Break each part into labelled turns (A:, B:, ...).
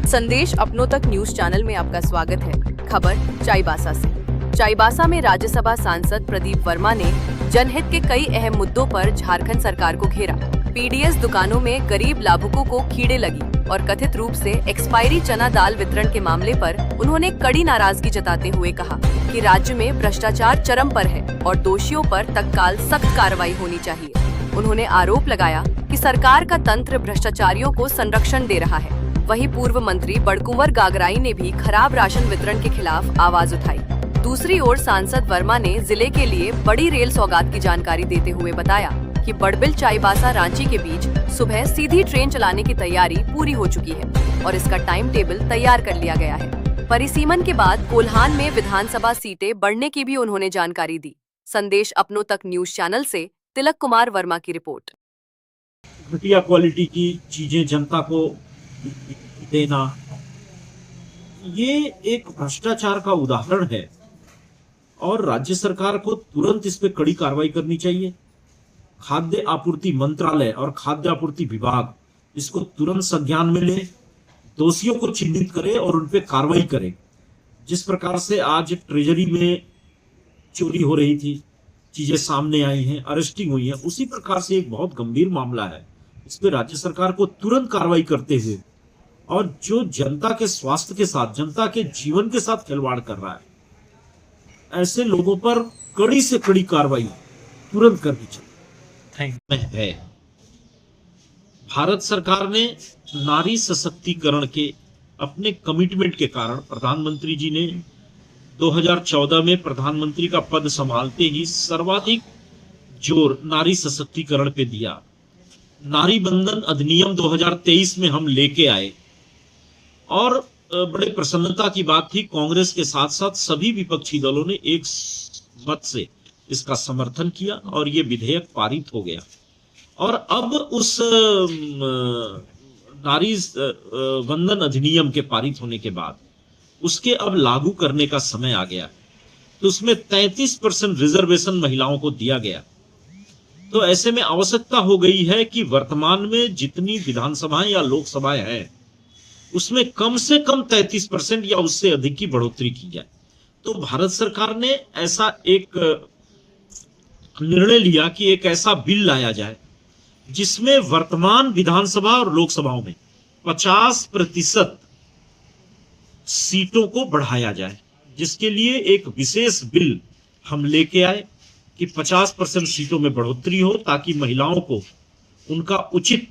A: संदेश अपनों तक न्यूज चैनल में आपका स्वागत है। खबर चाईबासा से। चाईबासा में राज्यसभा सांसद प्रदीप वर्मा ने जनहित के कई अहम मुद्दों पर झारखंड सरकार को घेरा। पीडीएस दुकानों में गरीब लाभुकों को कीड़े लगी और कथित रूप से एक्सपायरी चना दाल वितरण के मामले पर उन्होंने कड़ी नाराजगी जताते हुए कहा कि राज्य में भ्रष्टाचार चरम पर है और दोषियों पर तत्काल सख्त कार्रवाई होनी चाहिए। उन्होंने आरोप लगाया कि सरकार का तंत्र भ्रष्टाचारियों को संरक्षण दे रहा है। वहीं पूर्व मंत्री बड़कुंवर गागराई ने भी खराब राशन वितरण के खिलाफ आवाज उठाई। दूसरी ओर सांसद वर्मा ने जिले के लिए बड़ी रेल सौगात की जानकारी देते हुए बताया कि बड़बिल चाईबासा रांची के बीच सुबह सीधी ट्रेन चलाने की तैयारी पूरी हो चुकी है और इसका टाइम टेबल तैयार कर लिया गया है। परिसीमन के बाद कोल्हान में विधानसभा सीटें बढ़ने की भी उन्होंने जानकारी दी। संदेश अपनों तक न्यूज चैनल से तिलक कुमार वर्मा की रिपोर्ट।
B: घटिया क्वालिटी की चीजें जनता को देना, ये एक भ्रष्टाचार का उदाहरण है और राज्य सरकार को तुरंत इस पे कड़ी कार्रवाई करनी चाहिए। खाद्य आपूर्ति मंत्रालय और खाद्य आपूर्ति विभाग इसको तुरंत संज्ञान में ले, दोषियों को चिन्हित करे और उन पे कार्रवाई करे। जिस प्रकार से आज ट्रेजरी में चोरी हो रही थी, चीजें सामने आई हैं, अरेस्टिंग हुई है, उसी प्रकार से एक बहुत गंभीर मामला है। इस पे राज्य सरकार को तुरंत कार्रवाई करते हुए और जो जनता के स्वास्थ्य के साथ, जनता के जीवन के साथ खिलवाड़ कर रहा है, ऐसे लोगों पर कड़ी से कड़ी कार्रवाई तुरंत करनी चाहिए। है भारत सरकार ने नारी सशक्तिकरण के अपने कमिटमेंट के कारण प्रधानमंत्री जी ने 2014 में प्रधानमंत्री का पद संभालते ही सर्वाधिक जोर नारी सशक्तिकरण पे दिया। नारी बंधन अधिनियम 2023 में हम लेके आए और बड़े प्रसन्नता की बात थी, कांग्रेस के साथ साथ सभी विपक्षी दलों ने एक मत से इसका समर्थन किया और ये विधेयक पारित हो गया। और अब उस नारी बंधन अधिनियम के पारित होने के बाद उसके अब लागू करने का समय आ गया। तो उसमें 33% रिजर्वेशन महिलाओं को दिया गया। तो ऐसे में आवश्यकता हो गई है कि वर्तमान में जितनी विधानसभाएं या लोकसभाएं हैं उसमें कम से कम 33% या उससे अधिक की बढ़ोतरी की जाए। तो भारत सरकार ने ऐसा एक निर्णय लिया कि एक ऐसा बिल लाया जाए जिसमें वर्तमान विधानसभा और लोकसभाओं में 50% सीटों को बढ़ाया जाए, जिसके लिए एक विशेष बिल हम लेके आए कि 50% सीटों में बढ़ोतरी हो ताकि महिलाओं को उनका उचित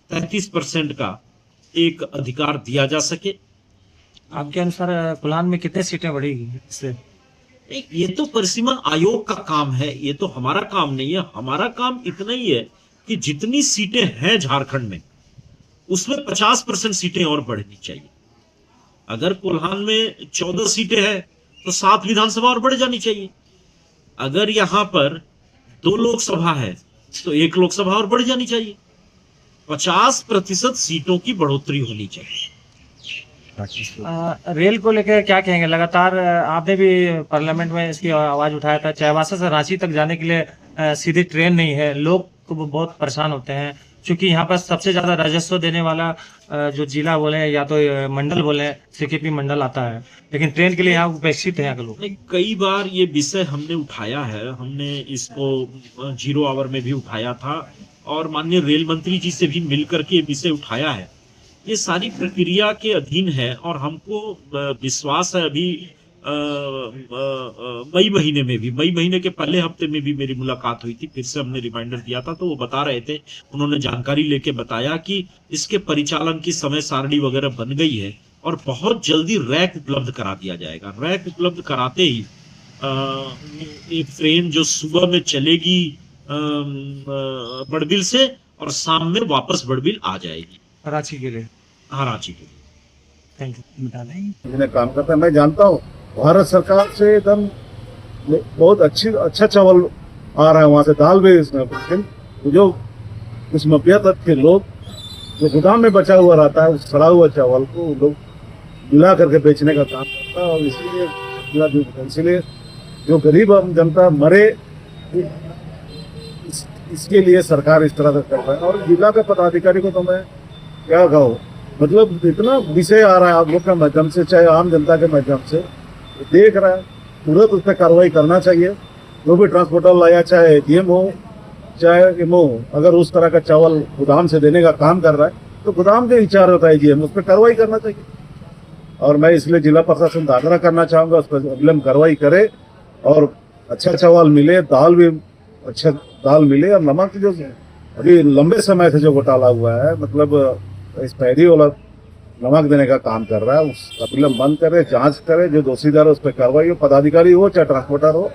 B: 33% का एक अधिकार दिया जा सके।
C: आपके अनुसार कोल्हान में कितने सीटें बढ़ेगी इससे?
B: ये तो परिसीमन आयोग का काम है, ये तो हमारा काम नहीं है। हमारा काम इतना ही है कि जितनी सीटें हैं झारखंड में उसमें 50% सीटें और बढ़नी चाहिए। अगर कोल्हान में 14 सीटें हैं तो 7 विधानसभा और बढ़ जानी चाहिए। अगर यहाँ पर 2 लोकसभा है तो 1 लोकसभा और बढ़ जानी चाहिए। 50% सीटों की बढ़ोतरी होनी चाहिए।
C: रेल को लेकर क्या कहेंगे? लगातार आपने भी पार्लियामेंट में इसकी आवाज उठाया था। चाईबासा से रांची तक जाने के लिए सीधी ट्रेन नहीं है, लोग तो बहुत परेशान होते हैं क्योंकि यहाँ पर सबसे ज्यादा राजस्व देने वाला जो जिला बोले या तो मंडल बोले, सीकेपी मंडल आता है, लेकिन ट्रेन के लिए यहाँ उपेक्षित है लोग।
B: कई बार ये विषय हमने उठाया है, हमने इसको 0 आवर में भी उठाया था और माननीय रेल मंत्री जी से भी मिलकर के विषय उठाया है। ये सारी प्रक्रिया के अधीन है और हमको विश्वास है अभी मई महीने के पहले हफ्ते में भी मेरी मुलाकात हुई थी, फिर से हमने रिमाइंडर दिया था तो वो बता रहे थे, उन्होंने जानकारी लेके बताया कि इसके परिचालन की समय सारणी वगैरह बन गई है और बहुत जल्दी रैक उपलब्ध करा दिया जाएगा। रैक उपलब्ध कराते ही एक ट्रेन जो सुबह में चलेगी बड़बिल से और शाम में वापस बड़बिल आ जाएगी
C: रांची के लिए।
B: हाँ, रांची के लिए।
C: Thank
D: you. काम करता है, मैं जानता हूँ भारत सरकार से एकदम बहुत अच्छा चावल आ रहा है वहाँ से, दाल भी इसमें। लेकिन जो कुछ मफियात के लोग जो गोदाम में बचा हुआ रहता है उस सड़ा हुआ चावल को लोग मिला करके बेचने का काम करता है और इसीलिए जो गरीब जनता मरे इसके लिए सरकार इस तरह से कर रहा है। और जिला के पदाधिकारी को तो मैं क्या कहूँ, मतलब इतना विषय आ रहा है आप लोग के माध्यम से, चाहे आम जनता के माध्यम से देख रहा है, तुरंत उस पर कार्रवाई करना चाहिए। जो भी ट्रांसपोर्टर लाया, चाहे एटीएम हो चाहे एमओ, अगर उस तरह का चावल गोदाम से देने का काम कर रहा है तो गोदाम के इंचार्ज होता है जीएम, उस पर कार्रवाई करना चाहिए। और मैं इसलिए जिला प्रशासन से आग्रह करना चाहूँगा उस पर अविलंब कार्रवाई करे और अच्छा चावल मिले, दाल भी अच्छा दाल मिले। और नमक जो अभी लंबे समय से जो घोटाला हुआ है, मतलब एक्सपायरी वाला नमक देने का काम कर रहा है, उस अविलंब बंद करे, जांच करे, जो दोषीदार है उस पर कार्रवाई हो, पदाधिकारी हो चाहे ट्रांसपोर्टर हो।